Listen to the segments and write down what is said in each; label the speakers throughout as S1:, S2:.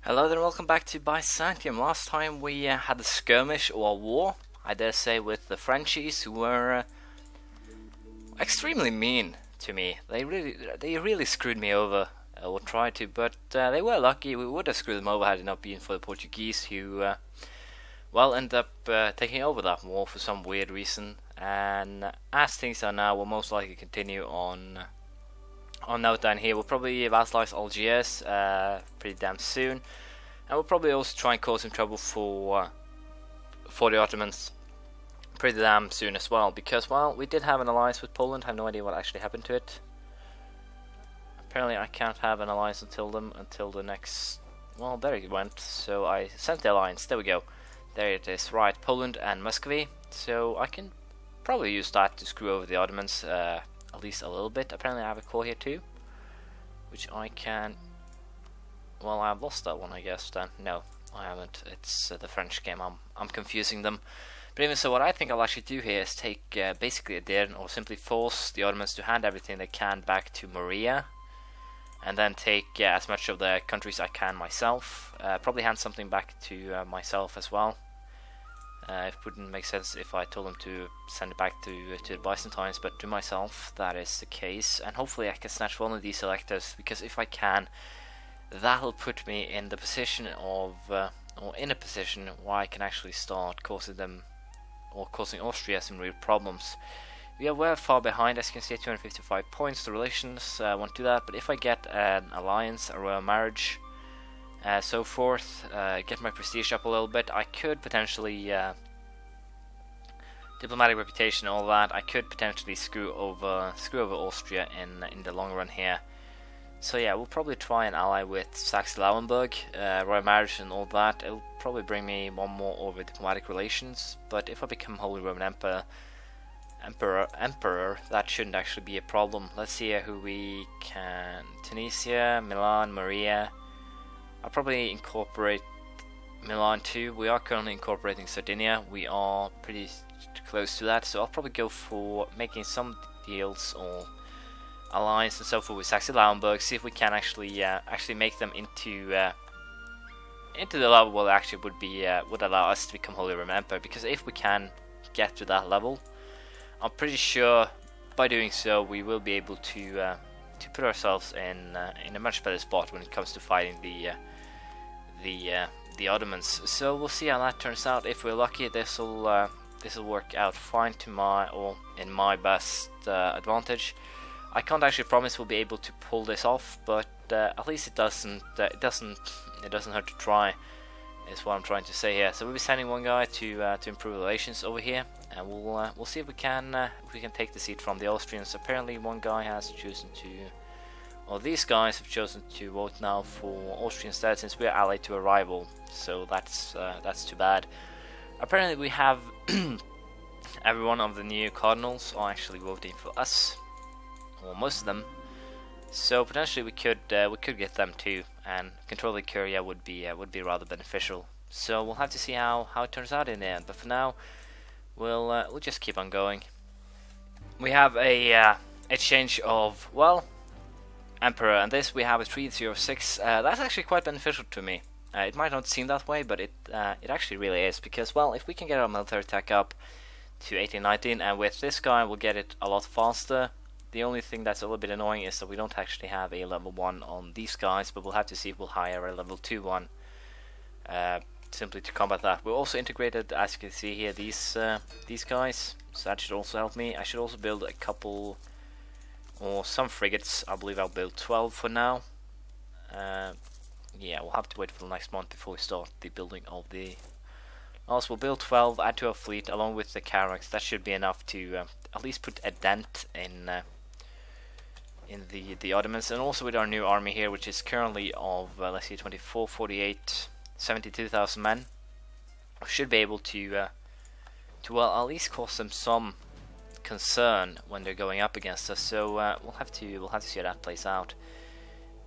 S1: Hello there, welcome back to Byzantium. Last time we had a skirmish or a war, I dare say, with the Frenchies, who were extremely mean to me. They really screwed me over, or tried to, but they were lucky. We would have screwed them over had it not been for the Portuguese, who well, ended up taking over that war for some weird reason. And as things are now, we'll most likely continue on note down here. We'll probably vassalize Algiers pretty damn soon, and we'll probably also try and cause some trouble for the Ottomans pretty damn soon as well, because, well, we did have an alliance with Poland. I have no idea what actually happened to it. Apparently I can't have an alliance until the next, well, there it went. So I sent the alliance, there we go, there it is, right, Poland and Muscovy. So I can probably use that to screw over the Ottomans, at least a little bit. Apparently I have a core here too, which I can, well, I've lost that one, I guess, then. No, I haven't. It's the French game. I'm confusing them. But even so, what I think I'll actually do here is take basically a Aden, or simply force the Ottomans to hand everything they can back to Maria, and then take as much of the countries I can myself. Probably hand something back to myself as well. It wouldn't make sense if I told them to send it back to the Byzantines, but to myself, that is the case. And hopefully I can snatch one of these electors, because if I can, that'll put me in the position of, or in a position where I can actually start causing them, or causing Austria some real problems. We are well far behind, as you can see, 255 points. The relations won't do that, but if I get an alliance, a royal marriage, so forth, get my prestige up a little bit, I could potentially, diplomatic reputation, all that, I could potentially screw over Austria in the long run here. So yeah, we'll probably try and ally with Saxe-Lauenburg, royal marriage and all that. It'll probably bring me one more over diplomatic relations, but if I become Holy Roman Emperor, that shouldn't actually be a problem. Let's see who we can. Tunisia, Milan, Maria. I'll probably incorporate Milan too. We are currently incorporating Sardinia. We are pretty close to that, so I'll probably go for making some deals or alliance and so forth with Saxe-Lauenburg. See if we can actually make them into the level where actually would allow us to become Holy Roman Emperor. Because if we can get to that level, I'm pretty sure by doing so we will be able to put ourselves in a much better spot when it comes to fighting the Ottomans. So we'll see how that turns out. If we're lucky, this will work out fine to in my best advantage. I can't actually promise we'll be able to pull this off, but at least it doesn't hurt to try, is what I'm trying to say here. So we'll be sending one guy to improve relations over here, and we'll see if we can take the seat from the Austrians. Apparently one guy has chosen to, or these guys have chosen to vote now for Austria instead, since we're allied to a rival. So that's too bad. Apparently we have every one of the new cardinals are actually voting for us, or most of them. So potentially we could get them too, and control the Curia would be rather beneficial. So we'll have to see how it turns out in the end. But for now, we'll just keep on going. We have a exchange of, well, Emperor, and this we have a 306. That's actually quite beneficial to me. It might not seem that way, but it actually really is, because, well, if we can get our military attack up to 1819, and with this guy we'll get it a lot faster. The only thing that's a little bit annoying is that we don't actually have a level 1 on these guys, but we'll have to see if we'll hire a level 2 one simply to combat that. We're also integrated, as you can see here, these guys, so that should also help me. I should also build a couple or some frigates. I believe I'll build 12 for now. Yeah, we'll have to wait for the next month before we start the building of the. Also, we'll build 12, add to our fleet along with the Carracks. That should be enough to at least put a dent in the Ottomans. And also with our new army here, which is currently of let's see, 24, 48, 72,000 men, we should be able to well, at least cause them some concern when they're going up against us. So we'll have to see how that plays out.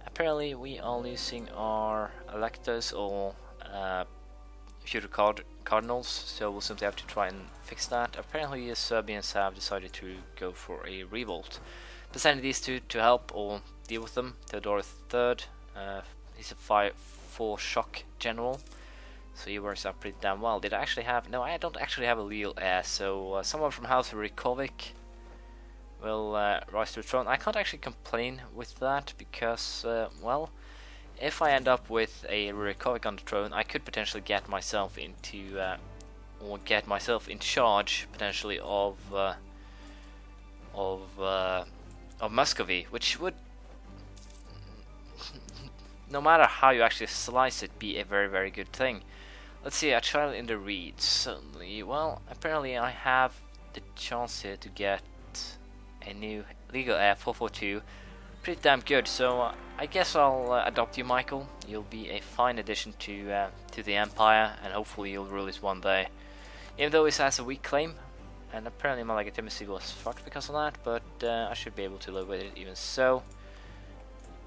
S1: Apparently we are losing our electors, or future cardinals, so we'll simply have to try and fix that. Apparently the Serbians have decided to go for a revolt. But sending these two to help or deal with them. Theodore III, he's a 4 shock general, so he works out pretty damn well. Did I actually have... No, I don't actually have a legal heir, so someone from House of Reykjavik will rise to the throne. I can't actually complain with that because, well, if I end up with a Reykjavik on the throne, I could potentially get myself into, or get myself in charge potentially of Muscovy, which would, no matter how you actually slice it, be a very, very good thing. Let's see, a trial in the reeds. Certainly, well, apparently I have the chance here to get a new legal heir, 442. Pretty damn good, so I guess I'll adopt you, Michael. You'll be a fine addition to the Empire, and hopefully you'll rule it one day. Even though it has a weak claim, and apparently my legitimacy was fucked because of that, but I should be able to live with it even so.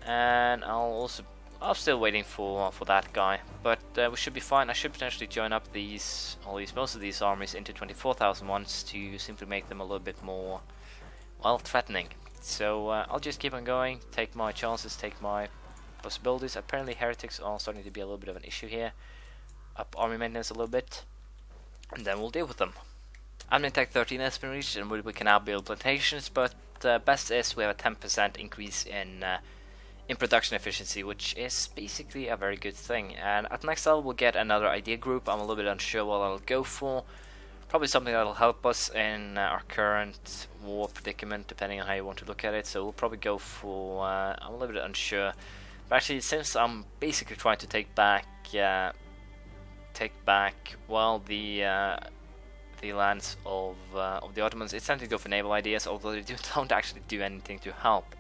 S1: And I'm still waiting for that guy, but we should be fine. I should potentially join up most of these armies into 24,000 ones to simply make them a little bit more, well, threatening. So I'll just keep on going, take my chances, take my possibilities. Apparently heretics are starting to be a little bit of an issue here. Up army maintenance a little bit, and then we'll deal with them. Admin Tech 13 has been reached, and we can now build plantations, but best is we have a 10% increase in production efficiency, which is basically a very good thing. And at next level we'll get another idea group. I'm a little bit unsure what I'll go for. Probably something that'll help us in our current war predicament, depending on how you want to look at it. So we'll probably go for, I'm a little bit unsure. But actually, since I'm basically trying to take back, well, the lands of the Ottomans, it's time to go for naval ideas, although they don't actually do anything to help.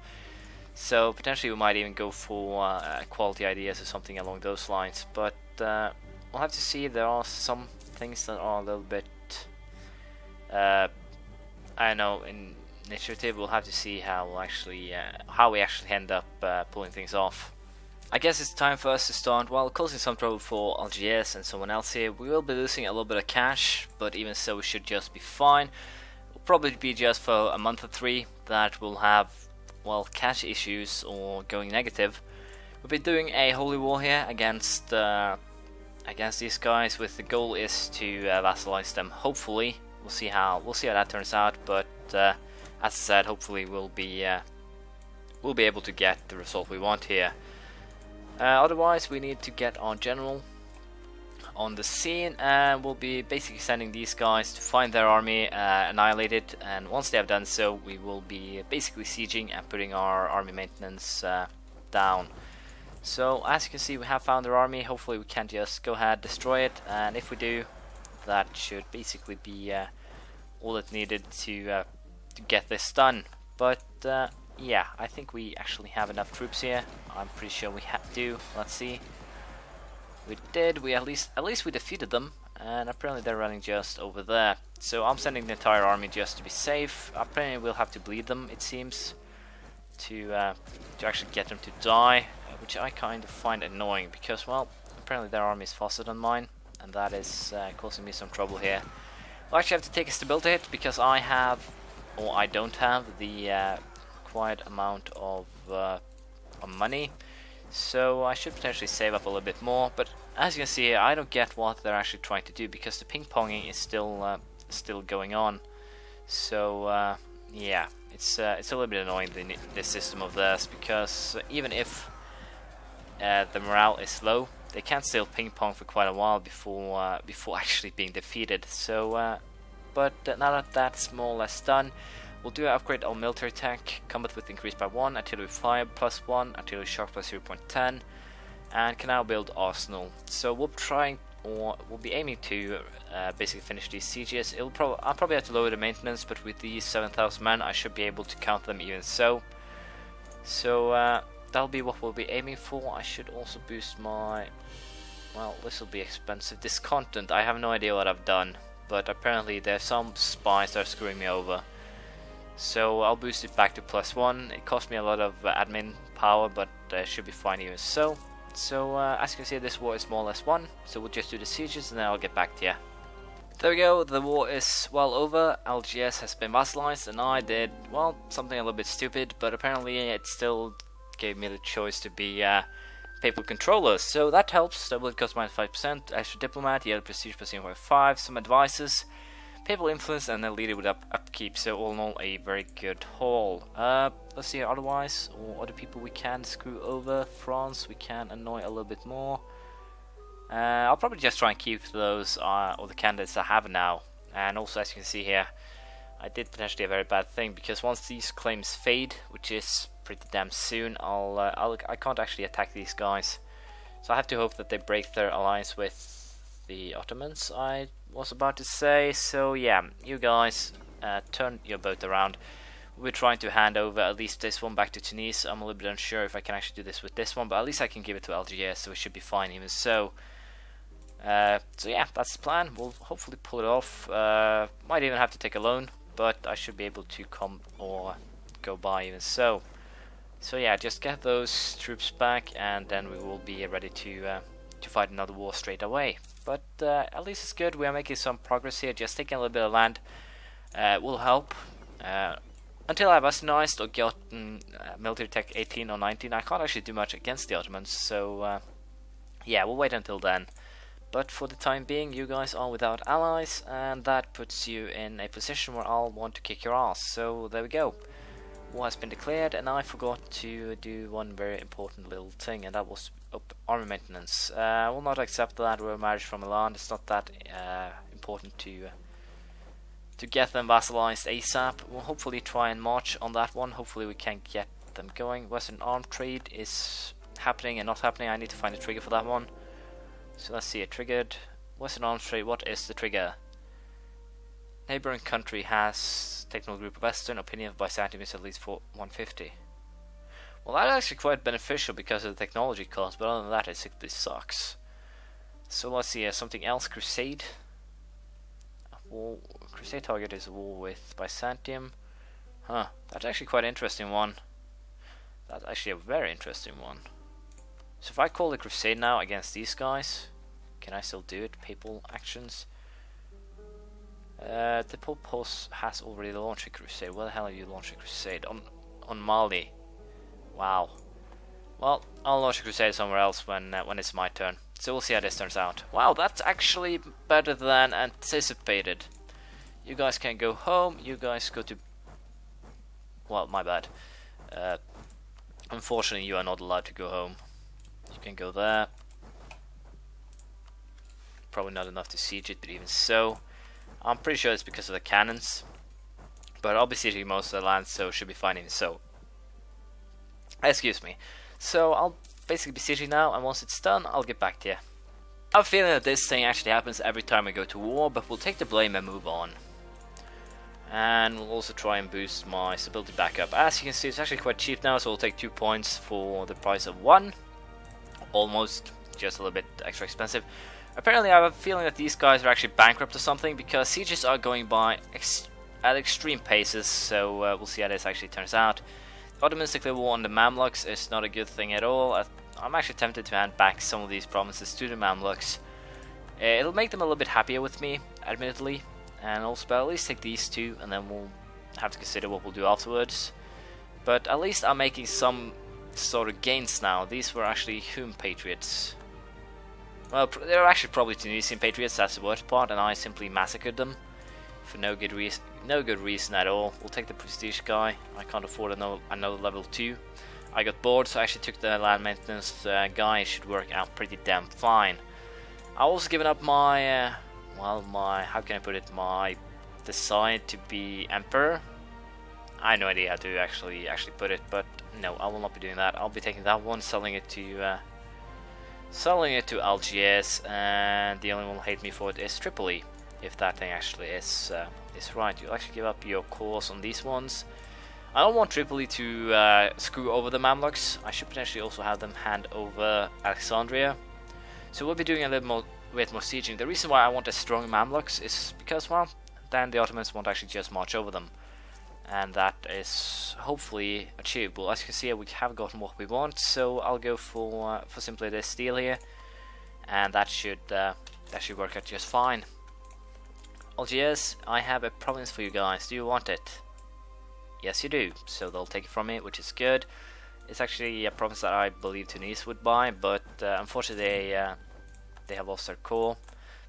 S1: So potentially we might even go for quality ideas or something along those lines. But we'll have to see. There are some things that are a little bit, I don't know, in initiative. We'll have to see how we actually end up pulling things off. I guess it's time for us to start, well, causing some trouble for Algiers and someone else here. We will be losing a little bit of cash, but even so we should just be fine. It'll probably be just for a month or 3 that we'll have, well, cash issues or going negative. We've been doing a holy war here against these guys, with the goal is to vassalize them. Hopefully, we'll see how that turns out. But as I said, hopefully we'll be able to get the result we want here. Otherwise, we need to get our general on the scene, and we'll be basically sending these guys to find their army, annihilate it, and once they have done so, we will be basically sieging and putting our army maintenance down. So as you can see, we have found their army. Hopefully we can just go ahead, destroy it, and if we do, that should basically be all that's needed to get this done. But yeah, I think we actually have enough troops here. I'm pretty sure we do. Let's see. We did. At least we defeated them, and apparently they're running just over there. So I'm sending the entire army just to be safe. Apparently we'll have to bleed them, it seems, to actually get them to die, which I kind of find annoying because, well, apparently their army is faster than mine, and that is causing me some trouble here. I'll actually have to take a stability hit because I don't have the required amount of money. So I should potentially save up a little bit more, but as you can see here, I don't get what they're actually trying to do because the ping-ponging is still going on. So yeah, it's a little bit annoying, this system of theirs, because even if the morale is low, they can still ping-pong for quite a while before actually being defeated. So but now that that's more or less done, we'll do an upgrade on military tech, combat width increased by 1, artillery fire plus 1, artillery shock plus 0.10, and can now build arsenal. So we'll be aiming to basically finish these sieges. I'll probably have to lower the maintenance, but with these 7,000 men, I should be able to count them even so. So that'll be what we'll be aiming for. I should also boost my, well, this will be expensive. This content, I have no idea what I've done, but apparently there's some spies that are screwing me over. So I'll boost it back to +1. It cost me a lot of admin power, but should be fine even so. So as you can see, this war is more or less won. So we'll just do the sieges and then I'll get back to you. There we go, the war is well over. Algiers has been vassalized, and I did, well, something a little bit stupid, but apparently it still gave me the choice to be papal controllers, so that helps. Double it costs -5%, extra diplomat, yellow prestige +5, some advices, papal influence, and then leader with upkeep. So all in all, a very good haul. Let's see otherwise, or other people we can screw over. France we can annoy a little bit more. I'll probably just try and keep those or the candidates I have now. And also, as you can see here, I did potentially a very bad thing, because once these claims fade, which is pretty damn soon, I can't actually attack these guys. So I have to hope that they break their alliance with the Ottomans, I was about to say. So yeah, you guys turn your boat around. We're trying to hand over at least this one back to Tunis. I'm a little bit unsure if I can actually do this with this one, but at least I can give it to Algiers, so it should be fine even so. So yeah, that's the plan. We'll hopefully pull it off. Might even have to take a loan, but I should be able to come or go by even so. So yeah, just get those troops back, and then we will be ready to fight another war straight away. But at least it's good. We are making some progress here. Just taking a little bit of land will help. Until I've Westernized or gotten military tech 18 or 19, I can't actually do much against the Ottomans. So yeah, we'll wait until then. But for the time being, you guys are without allies, and that puts you in a position where I'll want to kick your ass. So there we go. War has been declared, and I forgot to do one very important little thing, and that was army maintenance. I will not accept that royal marriage from Milan. It's not that important to get them vassalized ASAP. We'll hopefully try and march on that one. Hopefully we can get them going. Western arm trade is happening and not happening. I need to find a trigger for that one. So let's see, it triggered. Western arms trade, what is the trigger? Neighboring country has technical group of Western, opinion of Byzantium is at least 150. Well, that's actually quite beneficial because of the technology cost, but other than that, it simply sucks. So let's see, something else, Crusade. Crusade target is a war with Byzantium. Huh, that's actually quite an interesting one. That's actually a very interesting one. So if I call the Crusade now against these guys, can I still do it? Papal actions. The Pope has already launched a crusade. Where the hell are you launching a crusade? On Mali. Wow. Well, I'll launch a crusade somewhere else when it's my turn. So we'll see how this turns out. Wow, that's actually better than anticipated. You guys can go home. You guys go to... Well, my bad. Unfortunately, you are not allowed to go home. You can go there. Probably not enough to siege it, but even so. I'm pretty sure it's because of the cannons. But I'll be sieging most of the land, so it should be fine even so. Excuse me. So I'll basically be sieging now, and once it's done, I'll get back to you. I have a feeling that this thing actually happens every time we go to war, but we'll take the blame and move on. And we'll also try and boost my stability back up. As you can see, it's actually quite cheap now, so we'll take 2 points for the price of 1. Almost, just a little bit extra expensive. Apparently I have a feeling that these guys are actually bankrupt or something, because sieges are going by at extreme paces, so we'll see how this actually turns out. The Ottomans declare war on the Mamluks is not a good thing at all. I'm actually tempted to hand back some of these provinces to the Mamluks. It'll make them a little bit happier with me, admittedly, and also but at least take these 2, and then we'll have to consider what we'll do afterwards. But at least I'm making some sort of gains now. These were actually whom patriots? Well, they're actually probably Tunisian patriots, that's the worst part, and I simply massacred them for no good reason at all. We'll take the prestige guy. I can't afford another level 2. I got bored, so I actually took the land maintenance guy. It should work out pretty damn fine. I also given up my how can I put it, my decide to be emperor. I have no idea how to actually put it, but no, I will not be doing that. I'll be taking that one, selling it to Algiers, and the only one who will hate me for it is Tripoli, if that thing actually is right. You'll actually give up your cause on these ones. I don't want Tripoli to screw over the Mamluks. I should potentially also have them hand over Alexandria. So we'll be doing a little bit more sieging. The reason why I want a strong Mamluks is because, well, then the Ottomans won't actually just march over them. And that is hopefully achievable. As you can see, we have gotten what we want, so I'll go for simply this deal here, and that should work out just fine. Algiers, I have a province for you guys. Do you want it? Yes, you do. So they'll take it from me, which is good. It's actually a province that I believe Tunis would buy, but unfortunately they have lost their core,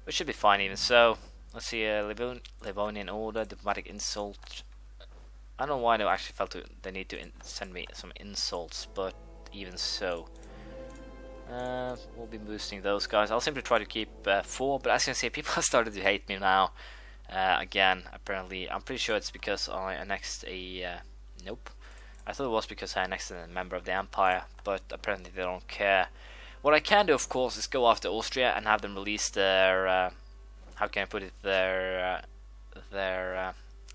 S1: which should be fine even so. Let's see, Livonian order, diplomatic insult. I don't know why they actually felt they need to send me some insults, but even so. We'll be boosting those guys. I'll simply try to keep 4, but as you can see, people have started to hate me now. Again, apparently, I'm pretty sure it's because I annexed a... nope. I thought it was because I annexed a member of the Empire, but apparently they don't care. What I can do, of course, is go after Austria and have them release their... how can I put it? Their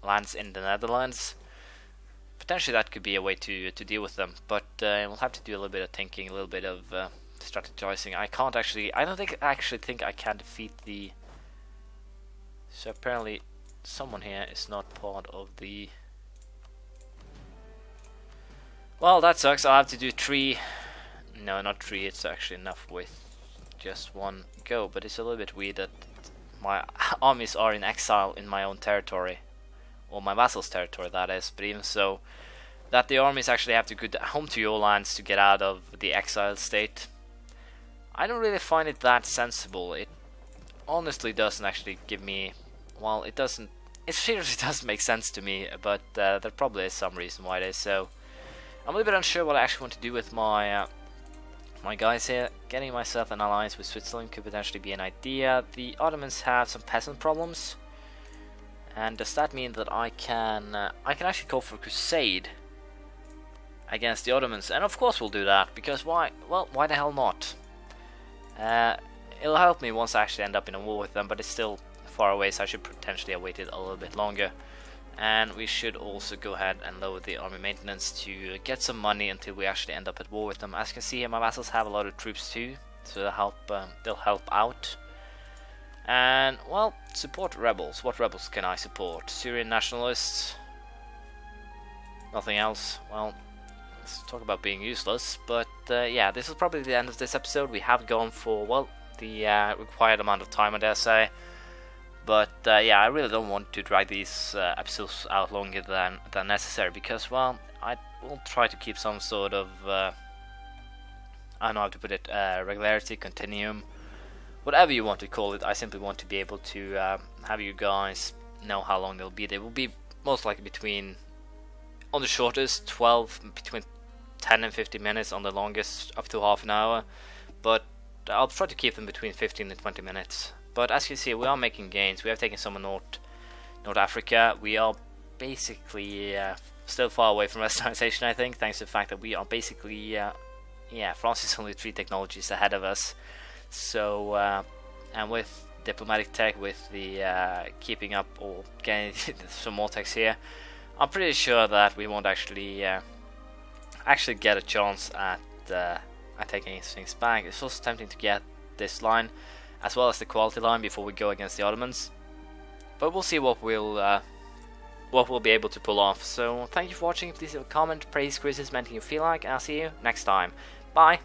S1: lands in the Netherlands. Potentially that could be a way to deal with them, but we'll have to do a little bit of thinking, a little bit of strategizing. I don't think I can defeat the... So apparently someone here is not part of the... Well, that sucks. I'll have to do 3. No, not 3, it's actually enough with just 1 go, but it's a little bit weird that my armies are in exile in my own territory. Or my vassals' territory, that is, but even so, that the armies actually have to go home to your lands to get out of the exile state. I don't really find it that sensible. It honestly doesn't actually give me... Well, it doesn't... It seriously doesn't make sense to me, but there probably is some reason why it is so. I'm a little bit unsure what I actually want to do with my my guys here. Getting myself an alliance with Switzerland could potentially be an idea. The Ottomans have some peasant problems. And does that mean that I can actually go for a crusade against the Ottomans? And of course we'll do that, because why? Well, why the hell not? It'll help me once I actually end up in a war with them, but it's still far away, so I should potentially have waited a little bit longer. And we should also go ahead and lower the army maintenance to get some money until we actually end up at war with them. As you can see here, my vassals have a lot of troops too, so they'll help out. And, well, support rebels. What rebels can I support? Syrian nationalists? Nothing else? Well, let's talk about being useless. But, yeah, this is probably the end of this episode. We have gone for, well, the required amount of time, I dare say. But, yeah, I really don't want to drag these episodes out longer than necessary. Because, well, I will try to keep some sort of, I don't know how to put it, regularity, continuum. Whatever you want to call it, I simply want to be able to have you guys know how long they'll be. They will be most likely between, on the shortest, between 10 and 15 minutes, on the longest, up to half an hour. But I'll try to keep them between 15 and 20 minutes. But as you see, we are making gains. We have taken some of North Africa. We are basically still far away from westernization, I think, thanks to the fact that we are basically, yeah, France is only 3 technologies ahead of us. So, and with diplomatic tech, with the keeping up or getting some more techs here, I'm pretty sure that we won't actually get a chance at taking things back. It's also tempting to get this line, as well as the quality line, before we go against the Ottomans. But we'll see what we'll be able to pull off. So, thank you for watching. Please leave a comment, praise, criticism, anything you feel like, and I'll see you next time. Bye!